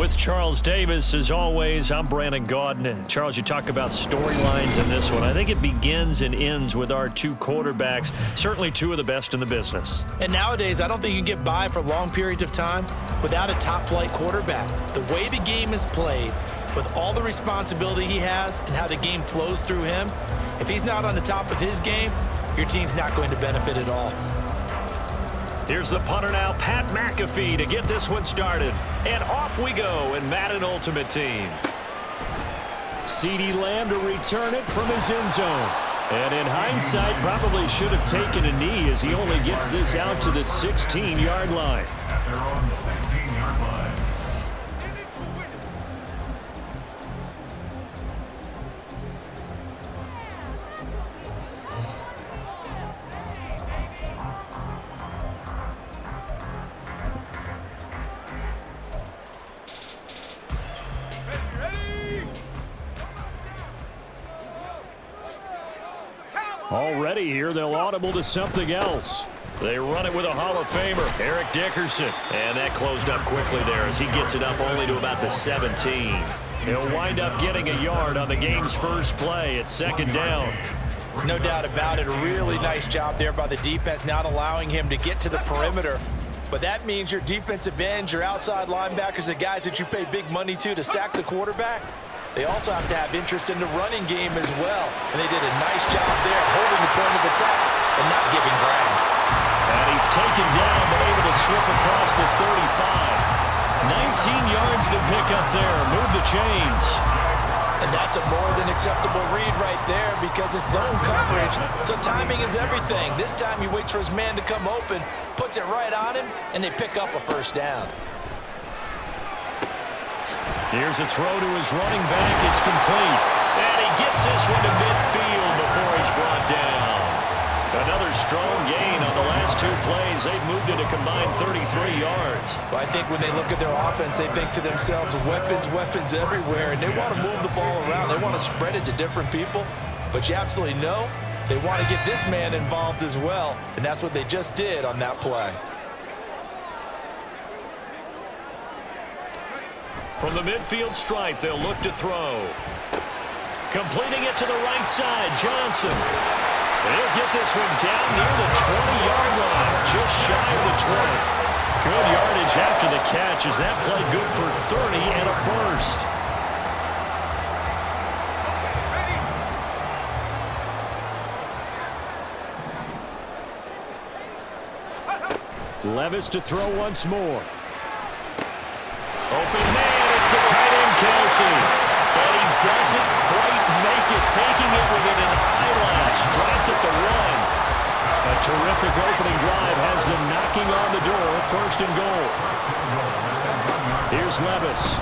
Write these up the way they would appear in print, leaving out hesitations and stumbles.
with Charles Davis. As always, I'm Brandon Gaudin. Charles, you talk about storylines in this one. I think it begins and ends with our two quarterbacks, certainly two of the best in the business. And nowadays, I don't think you can get by for long periods of time without a top-flight quarterback. The way the game is played, with all the responsibility he has and how the game flows through him, if he's not on the top of his game, your team's not going to benefit at all. Here's the punter now, Pat McAfee, to get this one started. And off we go in Madden Ultimate Team. CeeDee Lamb to return it from his end zone. And in hindsight, probably should have taken a knee as he only gets this out to the 16-yard line. After on the 16-yard line. Already here, they'll audible to something else. They run it with a Hall of Famer, Eric Dickerson. And that closed up quickly there as he gets it up only to about the 17. He'll wind up getting a yard on the game's first play. It's second down. No doubt about it. A really nice job there by the defense, not allowing him to get to the perimeter. But that means your defensive ends, your outside linebackers, the guys that you pay big money to sack the quarterback, they also have to have interest in the running game as well. And they did a nice job there holding the point of attack and not giving ground. And he's taken down but able to slip across the 35. 19 yards to pick up there. Move the chains. And that's a more than acceptable read right there because it's zone coverage. So timing is everything. This time he waits for his man to come open, puts it right on him, and they pick up a first down. Here's a throw to his running back. It's complete. And he gets this one to midfield before he's brought down. Another strong gain on the last two plays. They've moved it a combined 33 yards. Well, I think when they look at their offense, they think to themselves, weapons, weapons everywhere. And they want to move the ball around. They want to spread it to different people. But you absolutely know they want to get this man involved as well. And that's what they just did on that play. From the midfield stripe, they'll look to throw. Completing it to the right side, Johnson. He'll get this one down near the 20-yard line, just shy of the 20. Good yardage after the catch. Is that play good for 30 and a first? Levis to throw once more. Open man, it's the tight end, Kelsey. And he doesn't quite make it, taking it within an eyelash. Dropped at the 1. A terrific opening drive has them knocking on the door, first and goal. Here's Levis.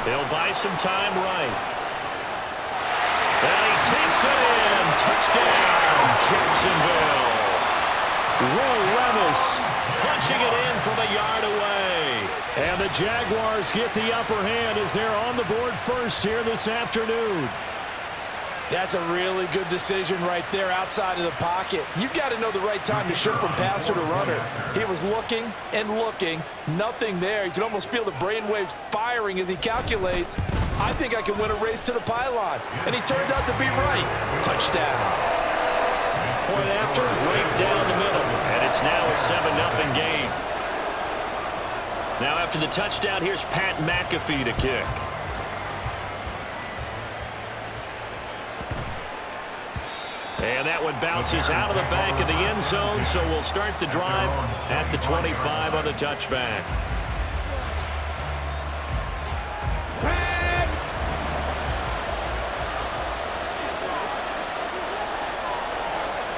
He'll buy some time right. And he takes it in. Touchdown, Jacksonville. Will Levis punching it in from a yard away. And the Jaguars get the upper hand as they're on the board first here this afternoon. That's a really good decision right there outside of the pocket. You've got to know the right time to shift from passer to runner. He was looking and looking, nothing there. You can almost feel the brainwaves firing as he calculates, I think I can win a race to the pylon. And he turns out to be right. Touchdown. Point after, right down the middle. And it's now a 7-0 game. Now after the touchdown, here's Pat McAfee to kick. And that one bounces out of the back of the end zone, so we'll start the drive at the 25 on the touchback.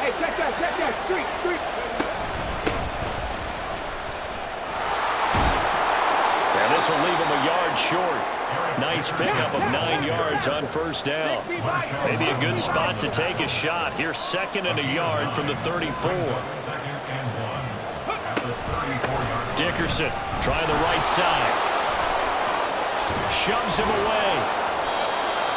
Hey, check that, street. And this will leave him a yard short. Nice pickup of 9 yards on first down. Maybe a good spot to take a shot. Here's second and a yard from the 34. Dickerson trying the right side. Shoves him away.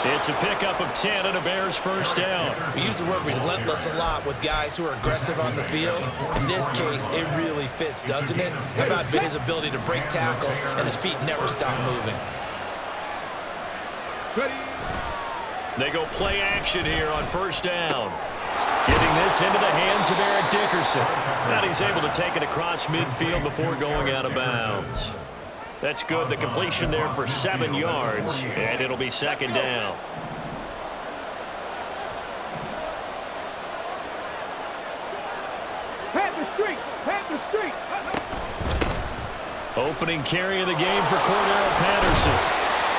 It's a pickup of 10 and a Bears first down. We use the word relentless a lot with guys who are aggressive on the field. In this case, it really fits, doesn't it? How about his ability to break tackles and his feet never stop moving? They go play action here on first down. Getting this into the hands of Eric Dickerson. Now he's able to take it across midfield before going out of bounds. That's good. The completion there for 7 yards, and it'll be second down. Panther Street. Opening carry of the game for Cordero Patterson.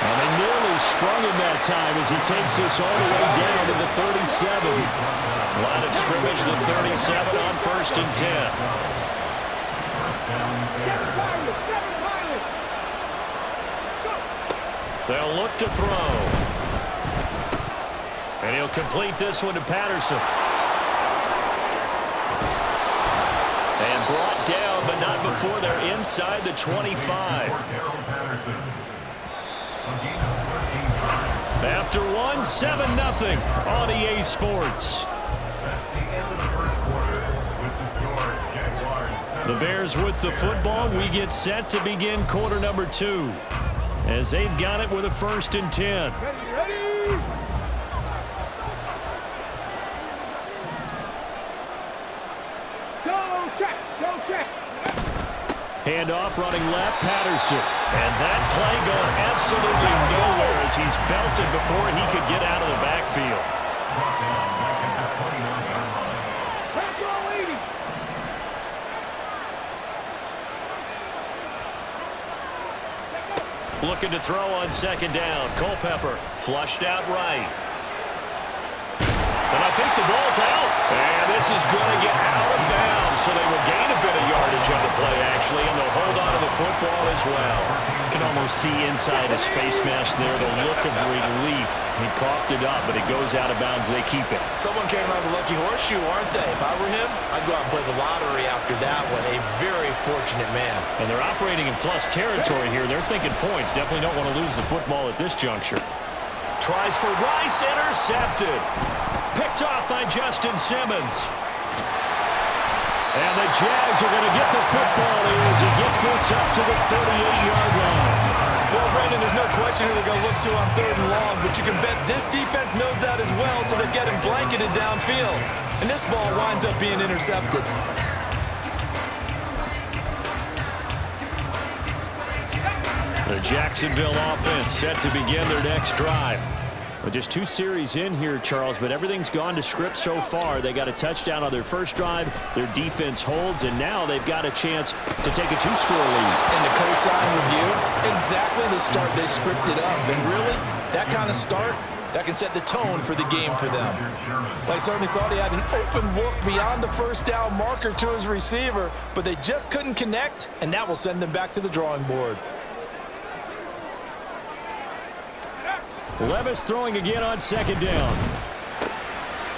And they nearly sprung him that time as he takes this all the way down to the 37. Line of scrimmage, the 37 on first and 10. They'll look to throw. And he'll complete this one to Patterson. And brought down, but not before they're inside the 25. After one, 7-0 on EA Sports. The Bears with the football. We get set to begin quarter number 2. As they've got it with a first and 10. Ready. Go check. Handoff running left, Patterson. And that play going absolutely nowhere as he's belted before he could get out of the backfield. Looking to throw on second down. Culpepper flushed out right. And I think the ball's out. And this is going to get out of bounds, so they will gain a bit of yardage on the play, actually, and they'll hold on to the football as well. You can almost see inside his face mask there the look of relief. He coughed it up, but it goes out of bounds. They keep it. Someone came out of the lucky horseshoe, aren't they? If I were him, I'd go out and play the lottery after that one. A very fortunate man. And they're operating in plus territory here. They're thinking points. Definitely don't want to lose the football at this juncture. Tries for Rice, intercepted. Picked off by Justin Simmons. And the Jags are going to get the football here as he gets this up to the 38-yard line. Well, Brandon, there's no question who they're going to look to on third and long, but you can bet this defense knows that as well, so they're getting blanketed downfield. And this ball winds up being intercepted. The Jacksonville offense set to begin their next drive. Well, just 2 series in here, Charles, but everything's gone to script so far. They got a touchdown on their first drive. Their defense holds, and now they've got a chance to take a 2-score lead. And the cosign review, exactly the start they scripted up. And really, that kind of start, that can set the tone for the game for them. They certainly thought he had an open look beyond the first down marker to his receiver, but they just couldn't connect, and that will send them back to the drawing board. Levis throwing again on second down.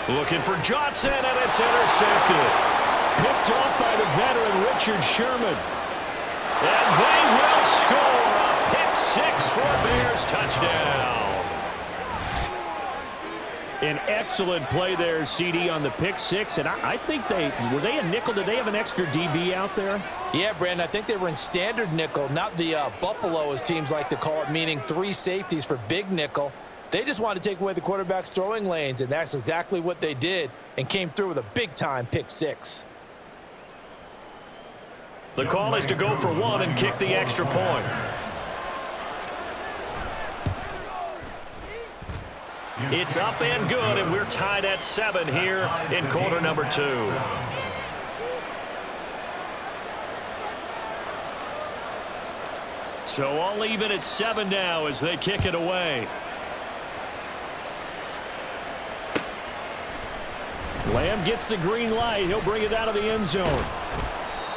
Looking for Johnson, and it's intercepted. Picked off by the veteran Richard Sherman. And they will score a pick 6 for a Bears touchdown. An excellent play there, CD, on the pick 6. And I think were they a nickel? Did they have an extra DB out there? Yeah, Brandon, I think they were in standard nickel, not the Buffalo, as teams like to call it, meaning 3 safeties for big nickel. They just wanted to take away the quarterback's throwing lanes, and that's exactly what they did and came through with a big-time pick 6. The call is to go for 1 and kick the extra point. It's up and good, and we're tied at 7 here in quarter number 2. So all even at 7 now as they kick it away. Lamb gets the green light. He'll bring it out of the end zone.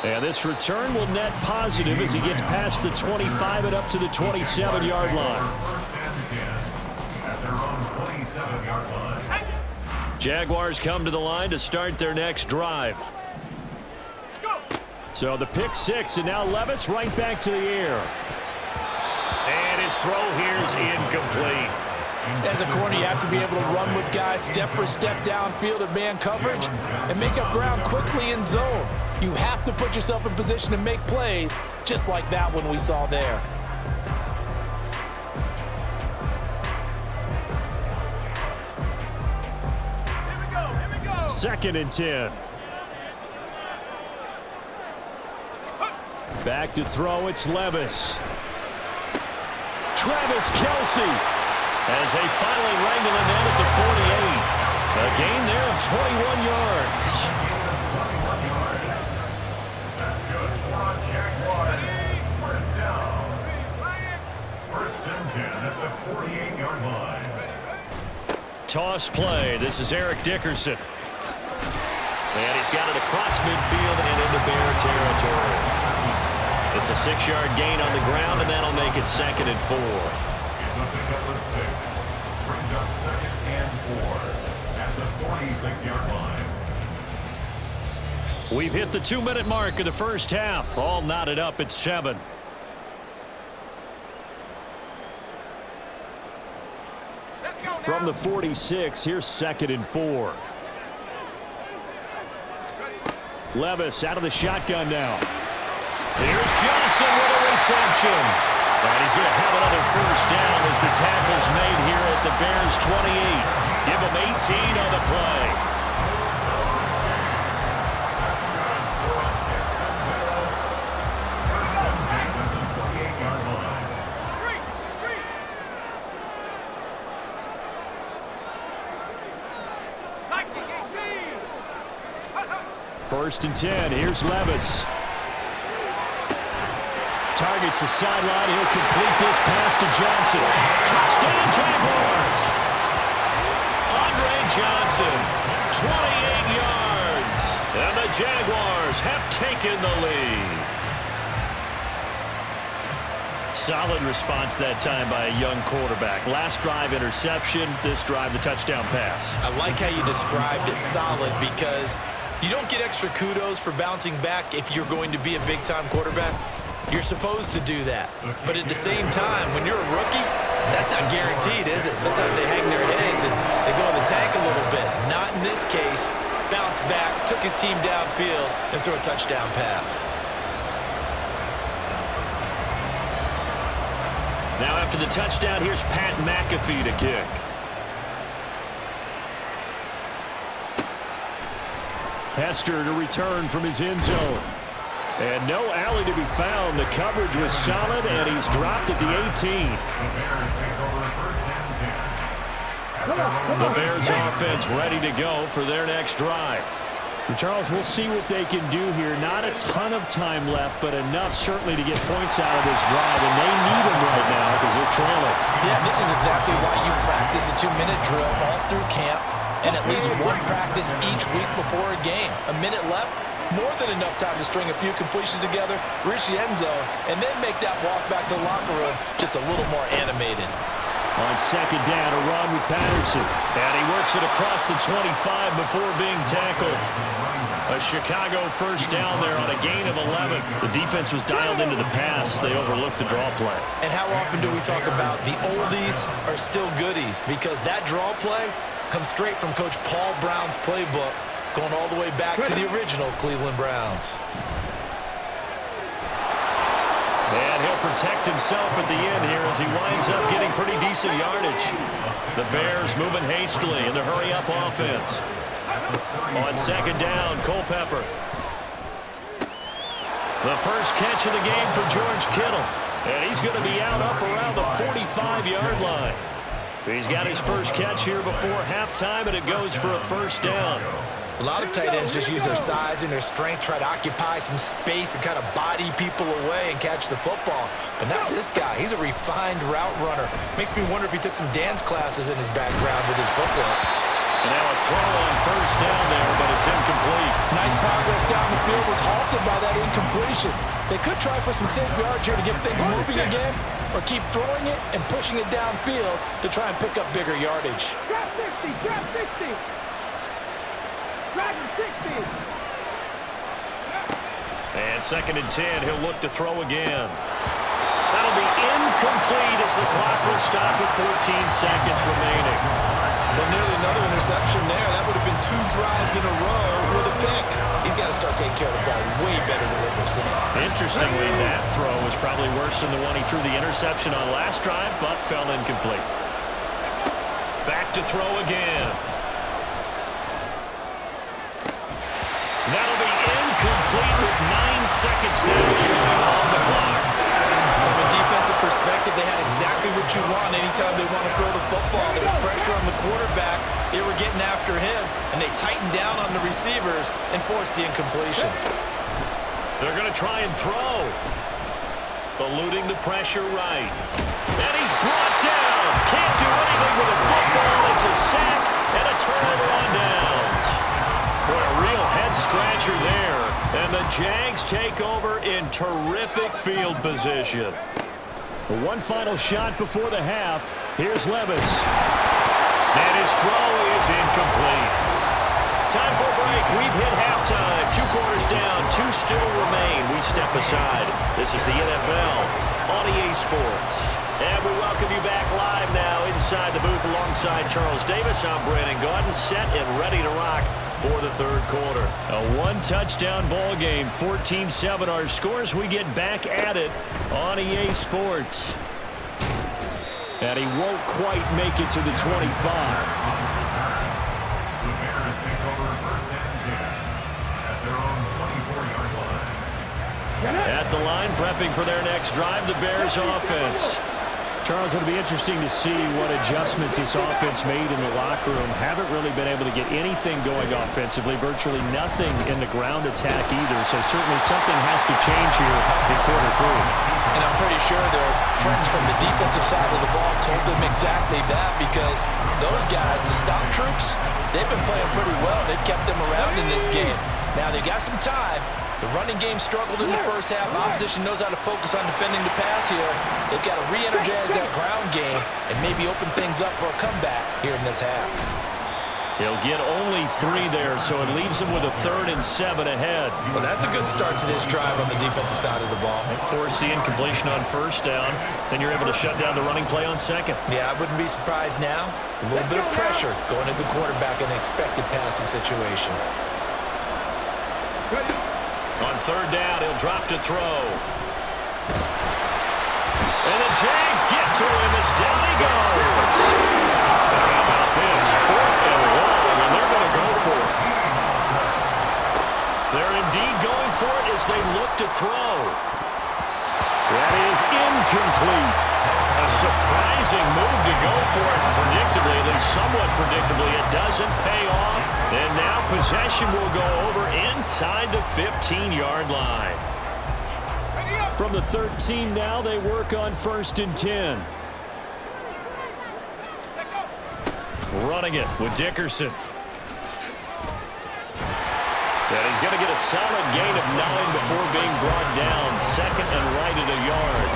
And this return will net positive as he gets past the 25 and up to the 27-yard line. Jaguars come to the line to start their next drive. So the pick 6, and now Levis right back to the air. And his throw here is incomplete. As a corner, you have to be able to run with guys step for step downfield of man coverage and make up ground quickly in zone. You have to put yourself in position to make plays, just like that one we saw there. Second and 10. Back to throw, it's Levis. Travis Kelce as they finally wrangle him in at the 48. A gain there of 21 yards. That's good for a Jaguars. First down. First and 10 at the 48-yard line. Toss play. This is Eric Dickerson. And he's got it across midfield and into Bear territory. It's a 6-yard gain on the ground, and that'll make it 2nd and 4. It's a pickup of 6. Brings up 2nd and 4 at the 46-yard line. We've hit the 2-minute mark of the first half. All knotted up at 7. From the 46, here's 2nd and 4. Levis out of the shotgun now. Here's Johnson with a reception. And he's going to have another first down as the tackle's made here at the Bears' 28. Give him 18 on the play. First and 10. Here's Levis. Targets the sideline. He'll complete this pass to Johnson. Touchdown, Jaguars! Andre Johnson, 28 yards. And the Jaguars have taken the lead. Solid response that time by a young quarterback. Last drive, interception. This drive, the touchdown pass. I like how you described it, solid, because you don't get extra kudos for bouncing back if you're going to be a big-time quarterback. You're supposed to do that. But at the same time, when you're a rookie, that's not guaranteed, is it? Sometimes they hang their heads and they go in the tank a little bit. Not in this case. Bounce back, took his team downfield, and threw a touchdown pass. Now after the touchdown, here's Pat McAfee to kick. Hester to return from his end zone. And no alley to be found. The coverage was solid, and he's dropped at the 18. The Bears offense ready to go for their next drive. And Charles, we'll see what they can do here. Not a ton of time left, but enough certainly to get points out of this drive, and they need them right now because they're trailing. Yeah, this is exactly why you practice a 2-minute drill all through camp and at least one practice each week before a game. A minute left, more than enough time to string a few completions together, reach the end zone, and then make that walk back to the locker room just a little more animated. On second down, a run with Patterson. And he works it across the 25 before being tackled. A Chicago first down there on a gain of 11. The defense was dialed into the pass. They overlooked the draw play. And how often do we talk about the oldies are still goodies? Because that draw play comes straight from Coach Paul Brown's playbook, going all the way back to the original Cleveland Browns. And he'll protect himself at the end here as he winds up getting pretty decent yardage. The Bears moving hastily in the hurry-up offense. On second down, Culpepper. The first catch of the game for George Kittle. And he's going to be out up around the 45-yard line. He's got his first catch here before halftime, and it goes for a first down. A lot of tight ends just use their size and their strength, try to occupy some space and kind of body people away and catch the football. But not this guy. He's a refined route runner. Makes me wonder if he took some dance classes in his background with his footwork. And now a throw on first down there, but it's incomplete. Nice progress down the field was halted by that incompletion. They could try for some safe yards here to get things moving again, or keep throwing it and pushing it downfield to try and pick up bigger yardage. Drop 60, drop 60. Drop 60. And second and 10, he'll look to throw again. That'll be incomplete as the clock will stop with 14 seconds remaining. Well, nearly another interception there. That would have been 2 drives in a row with a pick. He's got to start taking care of the ball way better than what we're seeing. Interestingly, that throw was probably worse than the one he threw the interception on last drive, but fell incomplete. Back to throw again. That'll be incomplete with 9 seconds now showing on the clock. From a defensive perspective, they had exactly what you want anytime they want to throw the football. There was pressure on the quarterback. They were getting after him, and they tightened down on the receivers and forced the incompletion. They're going to try and throw. Eluding the pressure right. And he's brought down. Can't do anything with a football. It's a sack and a turnover on downs. Boy, a real head-scratcher there. And the Jags take over in terrific field position. One final shot before the half. Here's Levis. And his throw is incomplete. Time for a break. We've hit halftime. 2 quarters down. 2 still remain. We step aside. This is the NFL on EA Sports. And we welcome you back live now inside the booth alongside Charles Davis. I'm Brandon Gaudin, set and ready to rock for the third quarter. A 1-touchdown ball game, 14-7 our scores. We get back at it on EA Sports. And he won't quite make it to the 25. The Bears take over first and 10 at their own 24-yard line. At the line, prepping for their next drive, the Bears offense. Charles, it'll be interesting to see what adjustments this offense made in the locker room. Haven't really been able to get anything going offensively, virtually nothing in the ground attack either. So certainly something has to change here in quarter 3. And I'm pretty sure their friends from the defensive side of the ball told them exactly that, because those guys, the stop troops, they've been playing pretty well. They've kept them around in this game. Now they got some time. The running game struggled in the first half. Opposition knows how to focus on defending the pass here. They've got to re-energize that ground game and maybe open things up for a comeback here in this half. He'll get only 3 there, so it leaves him with a 3rd and 7 ahead. Well, that's a good start to this drive on the defensive side of the ball. Force the incompletion on first down. Then you're able to shut down the running play on second. Yeah, I wouldn't be surprised now. A little bit of pressure going at the quarterback in an expected passing situation. On third down, he'll drop to throw. And the Jags get to him as down he goes. How about this? 4th and long, and they're going to go for it. They're indeed going for it as they look to throw. That is incomplete. A surprising move to go for it. Predictably, at least somewhat predictably, it doesn't pay off. And now possession will go over inside the 15-yard line. From the 13 now, they work on 1st and 10. Running it with Dickerson. And he's going to get a solid gain of 9 before being brought down. 2nd and right at a yard.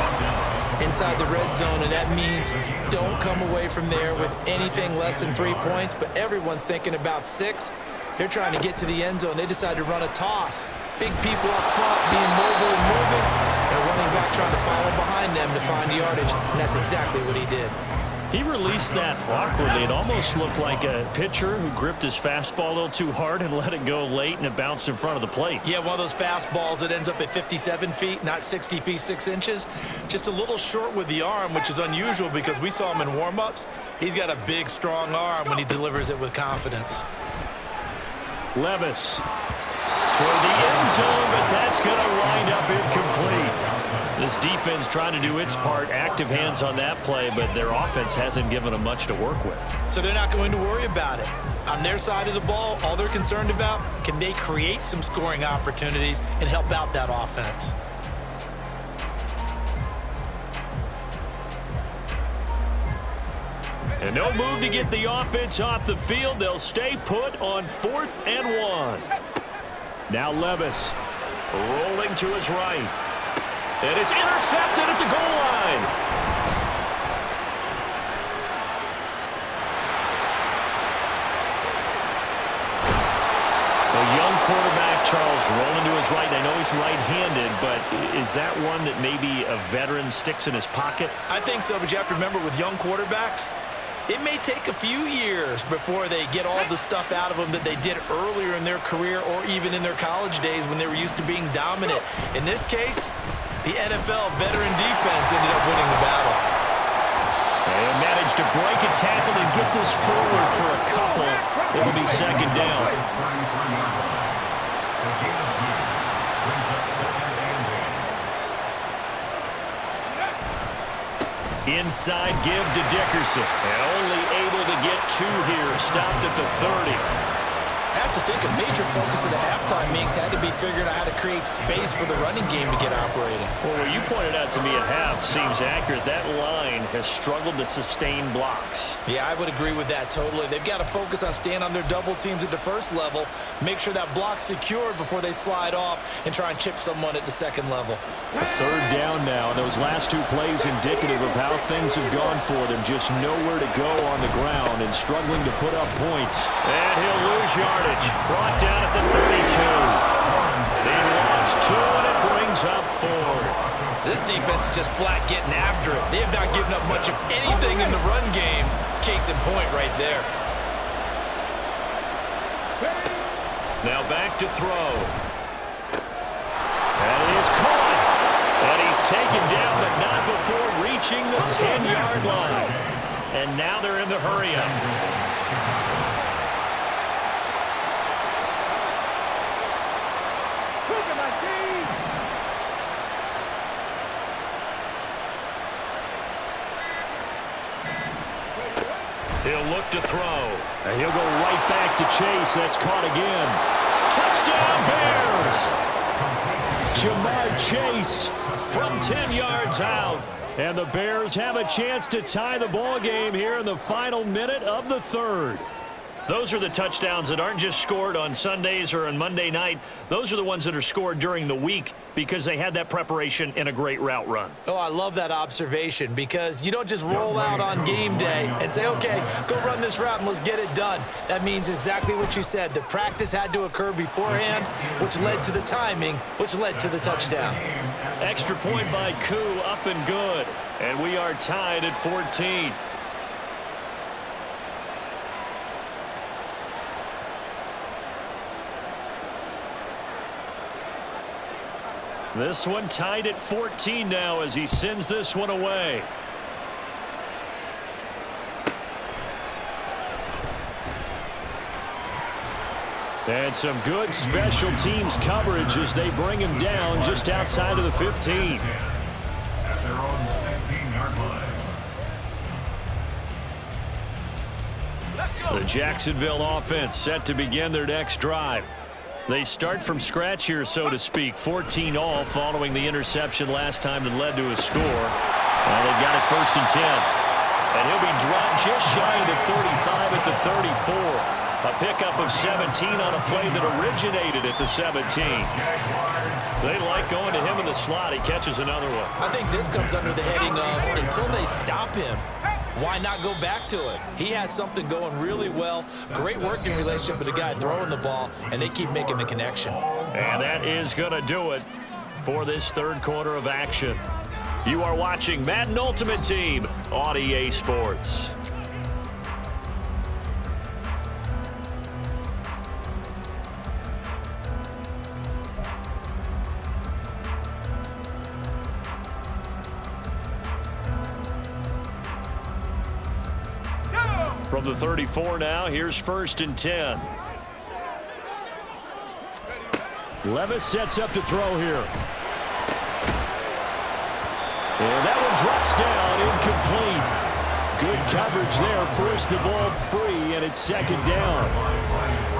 Inside the red zone, and that means don't come away from there with anything less than 3 points, but everyone's thinking about 6. They're trying to get to the end zone. They decide to run a toss. Big people up front being mobile and moving. They're running back trying to follow behind them to find yardage, and that's exactly what he did. He released that awkwardly. It almost looked like a pitcher who gripped his fastball a little too hard and let it go late, and it bounced in front of the plate. Yeah, one of those fastballs that ends up at 57 feet, not 60 feet, 6 inches. Just a little short with the arm, which is unusual because we saw him in warm-ups. He's got a big, strong arm when he delivers it with confidence. Levis toward the end zone, but that's going to wind up incomplete. This defense trying to do its part, active hands on that play, but their offense hasn't given them much to work with. So they're not going to worry about it. On their side of the ball, all they're concerned about, can they create some scoring opportunities and help out that offense? And no move to get the offense off the field. They'll stay put on 4th and 1. Now Levis rolling to his right. And it's intercepted at the goal line. A young quarterback, Charles, rolling to was right. I know he's right-handed, but is that one that maybe a veteran sticks in his pocket? I think so, but you have to remember with young quarterbacks, it may take a few years before they get all the stuff out of them that they did earlier in their career or even in their college days when they were used to being dominant. In this case, the NFL veteran defense ended up winning the battle. They managed to break a tackle and get this forward for a couple. It'll be second down. Inside give to Dickerson. And only able to get 2 here. Stopped at the 30. I have to think a major focus of the halftime meetings had to be figuring out how to create space for the running game to get operating. Well, what you pointed out to me at half seems accurate. That line has struggled to sustain blocks. Yeah, I would agree with that totally. They've got to focus on staying on their double teams at the first level, make sure that block's secured before they slide off and try and chip someone at the second level. A third down now. Those last 2 plays indicative of how things have gone for them. Just nowhere to go on the ground and struggling to put up points. And he'll lose yardage. Brought down at the 32. They lost 2, and it brings up 4. This defense is just flat getting after it. They have not given up much of anything in the run game. Case in point right there. Now back to throw. And it is caught. And he's taken down, but not before reaching the 10-yard line. And now they're in the hurry-up. He'll look to throw. And he'll go right back to Chase. That's caught again. Touchdown, Bears! Jamar Chase from 10 yards out. And the Bears have a chance to tie the ball game here in the final minute of the third. Those are the touchdowns that aren't just scored on Sundays or on Monday night. Those are the ones that are scored during the week because they had that preparation in a great route run. Oh, I love that observation because you don't just roll out on game day and say, okay, go run this route and let's get it done. That means exactly what you said. The practice had to occur beforehand, which led to the timing, which led to the touchdown. Extra point by Koo, up and good. And we are tied at 14. This one tied at 14 now as he sends this one away. And some good special teams coverage as they bring him down just outside of the 15. At their own 16-yard line. The Jacksonville offense set to begin their next drive. They start from scratch here, so to speak. 14 all following the interception last time that led to a score. Well, they've got it 1st and 10. And he'll be dropped just shy of the 35 at the 34. A pickup of 17 on a play that originated at the 17. They like going to him in the slot. He catches another one. I think this comes under the heading of until they stop him, why not go back to it? He has something going really well. Great working relationship with the guy throwing the ball, and they keep making the connection. And that is going to do it for this third quarter of action. You are watching Madden Ultimate Team on EA Sports. From the 34 now, here's 1st and 10. Levis sets up to throw here. And that one drops down, incomplete. Good coverage there, forced the ball free, and it's 2nd down.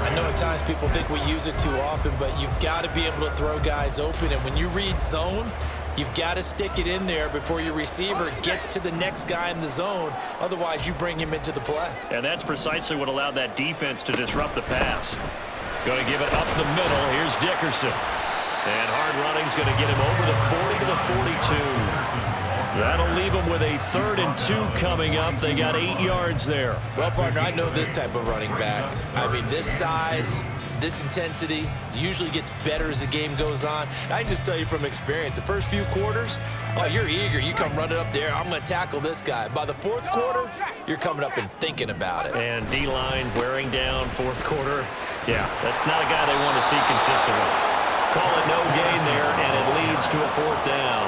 I know at times people think we use it too often, but you've got to be able to throw guys open. And when you read zone, you've got to stick it in there before your receiver gets to the next guy in the zone. Otherwise, you bring him into the play. And that's precisely what allowed that defense to disrupt the pass. Going to give it up the middle. Here's Dickerson. And hard running's going to get him over the 40 to the 42. That'll leave them with a 3rd and 2 coming up. They got 8 yards there. Well, partner, I know this type of running back. I mean, this size, this intensity usually gets better as the game goes on. And I can just tell you from experience, the first few quarters, oh, you're eager. You come running up there, I'm going to tackle this guy. By the fourth quarter, you're coming up and thinking about it. And D-line wearing down fourth quarter. Yeah, that's not a guy they want to see consistently. Call it no gain there, and it leads to a fourth down.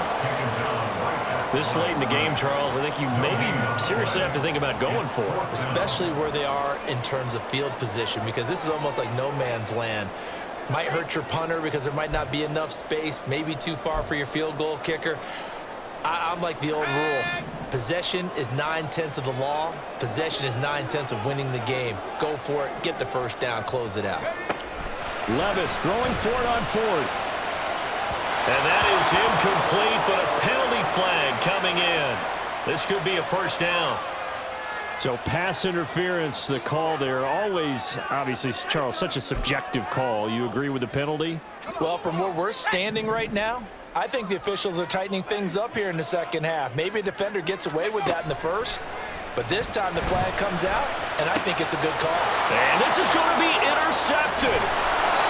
This late in the game, Charles, I think you maybe seriously have to think about going for it. Especially where they are in terms of field position, because this is almost like no man's land. Might hurt your punter because there might not be enough space, maybe too far for your field goal kicker. I'm like the old rule. Possession is 9/10 of the law. Possession is 9/10 of winning the game. Go for it. Get the first down. Close it out. Levis throwing for it on fourth. And that is incomplete, but a penalty flag coming in. This could be a first down. So pass interference, the call there. Always, obviously, Charles, such a subjective call. You agree with the penalty? Well, from where we're standing right now, I think the officials are tightening things up here in the second half. Maybe a defender gets away with that in the first, but this time the flag comes out, and I think it's a good call. And this is going to be intercepted.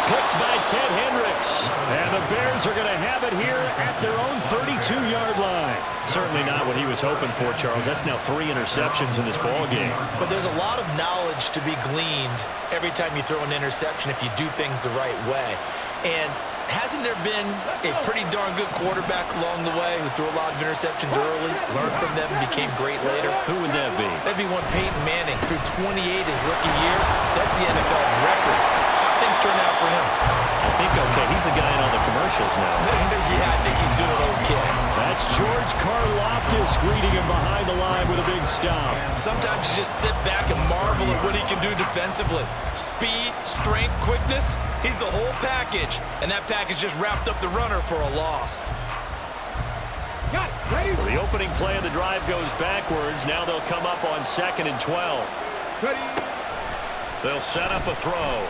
Picked by Ted Hendricks. And the Bears are going to have it here at their own 32-yard line. Certainly not what he was hoping for, Charles. That's now 3 interceptions in this ball game. But there's a lot of knowledge to be gleaned every time you throw an interception if you do things the right way. And hasn't there been a pretty darn good quarterback along the way who threw a lot of interceptions early, learned from them, and became great later? Who would that be? That'd be one Peyton Manning. Threw 28 his rookie year. That's the NFL record. Things turn out for him. I think okay. He's a guy in all the commercials now. Yeah, I think he's doing okay. That's George Karlaftis greeting him behind the line with a big stop. Sometimes you just sit back and marvel at what he can do defensively. Speed, strength, quickness. He's the whole package. And that package just wrapped up the runner for a loss. So the opening play of the drive goes backwards. Now they'll come up on 2nd and 12. They'll set up a throw.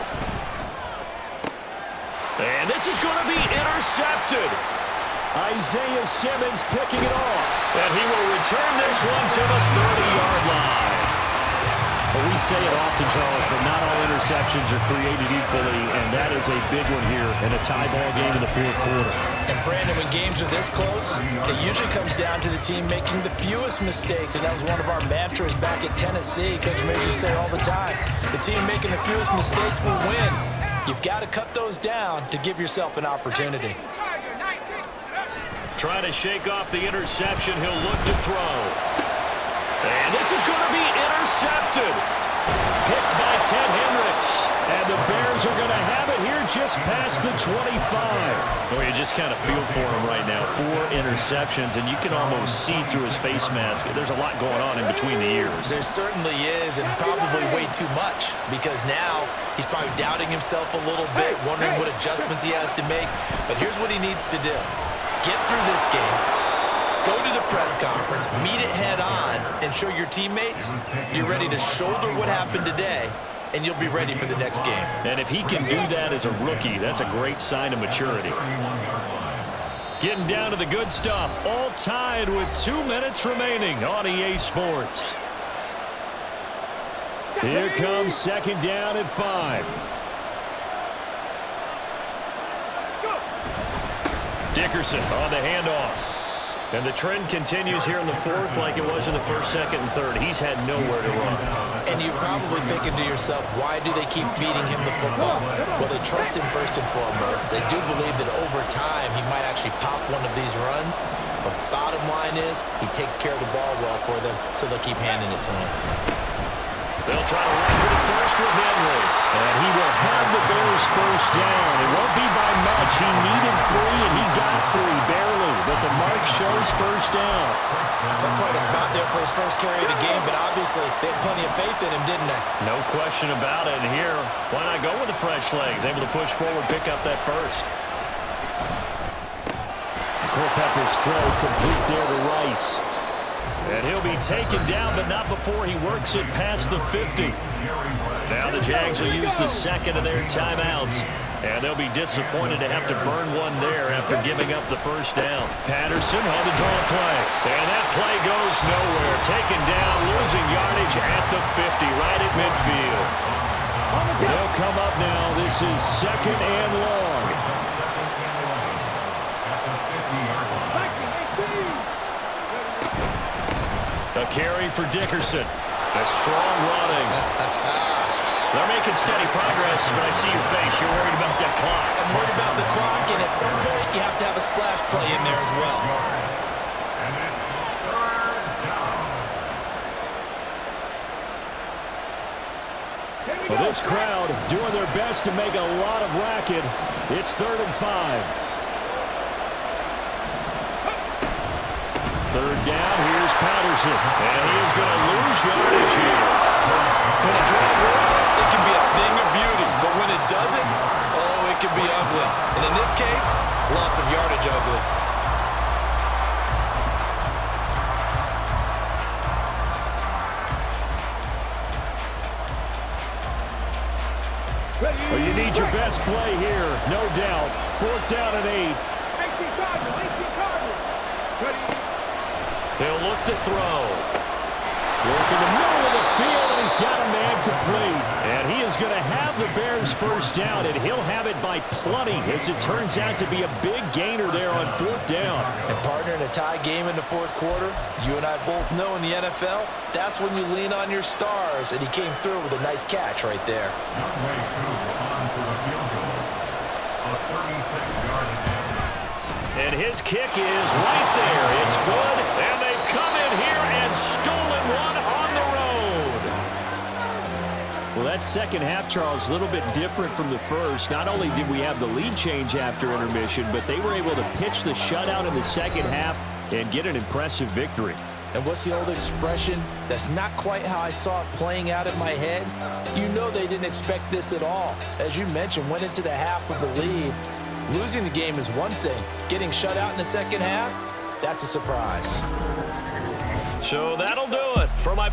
And this is going to be intercepted. Isaiah Simmons picking it off. And he will return this one to the 30-yard line. Well, we say it often, Charles, but not all interceptions are created equally, and that is a big one here in a tie ball game in the fourth quarter. And, Brandon, when games are this close, it usually comes down to the team making the fewest mistakes, and that was one of our mantras back at Tennessee. Coach Major used to say all the time, the team making the fewest mistakes will win. You've got to cut those down to give yourself an opportunity. Trying to shake off the interception. He'll look to throw. And this is going to be intercepted. Picked by Ted Hendricks. And the Bears are going to have it here just past the 25. Well, you just kind of feel for him right now. 4 interceptions, and you can almost see through his face mask. There's a lot going on in between the ears. There certainly is, and probably way too much, because now he's probably doubting himself a little bit, wondering what adjustments he has to make. But here's what he needs to do. Get through this game, go to the press conference, meet it head on, and show your teammates you're ready to shoulder what happened today, and you'll be ready for the next game. And if he can do that as a rookie, that's a great sign of maturity. Getting down to the good stuff, all tied with 2 minutes remaining on EA Sports. Here comes 2nd down at 5. Dickerson on the handoff. And the trend continues here in the fourth like it was in the first, second, and third. He's had nowhere to run. And you're probably thinking to yourself, why do they keep feeding him the football? Well, they trust him first and foremost. They do believe that over time he might actually pop one of these runs. But bottom line is he takes care of the ball well for them, so they'll keep handing it to him. They'll try to run for the first with Henry. And he will have the Bears first down. It won't be by much. He needed 3, and he got 3, barely. But the mark shows first down. That's quite a spot there for his first carry of the game, but obviously they had plenty of faith in him, didn't they? No question about it. And here, why not go with the fresh legs? Able to push forward, pick up that first. Culpepper's throw complete there to Rice. And he'll be taken down, but not before he works it past the 50. Now the Jags will use the second of their timeouts. And they'll be disappointed to have to burn one there after giving up the first down. Patterson on the draw play. And that play goes nowhere. Taken down, losing yardage at the 50, right at midfield. They'll come up now. This is 2nd and long. A carry for Dickerson. A strong running. They're making steady progress, but I see your face. You're worried about that clock. I'm worried about the clock, and at some point, you have to have a splash play in there as well. And it's 3rd down. Well, this crowd doing their best to make a lot of racket. It's 3rd and 5. 3rd down, here's Patterson. And he is going to lose yardage here. When a draw works, it can be a thing of beauty. But when it doesn't, oh, it can be ugly. And in this case, loss of yardage ugly. Well, you need your best play here, no doubt. 4th down and 8. They'll look to throw. Work in the middle of the field, and he's got a man complete. And he is going to have the Bears 1st down, and he'll have it by plenty, as it turns out to be a big gainer there on 4th down. And partner, in a tie game in the 4th quarter, you and I both know in the NFL, that's when you lean on your stars, and he came through with a nice catch right there. Youngway on for the field goal. A 36-yard attempt. And his kick is right there. It's good, and they've come in here and stolen one on the road. Well, that second half, Charles, a little bit different from the first. Not only did we have the lead change after intermission, but they were able to pitch the shutout in the second half and get an impressive victory. And what's the old expression? That's not quite how I saw it playing out in my head. You know they didn't expect this at all. As you mentioned, went into the half with the lead. Losing the game is one thing. Getting shut out in the second half, that's a surprise. So that'll do it for my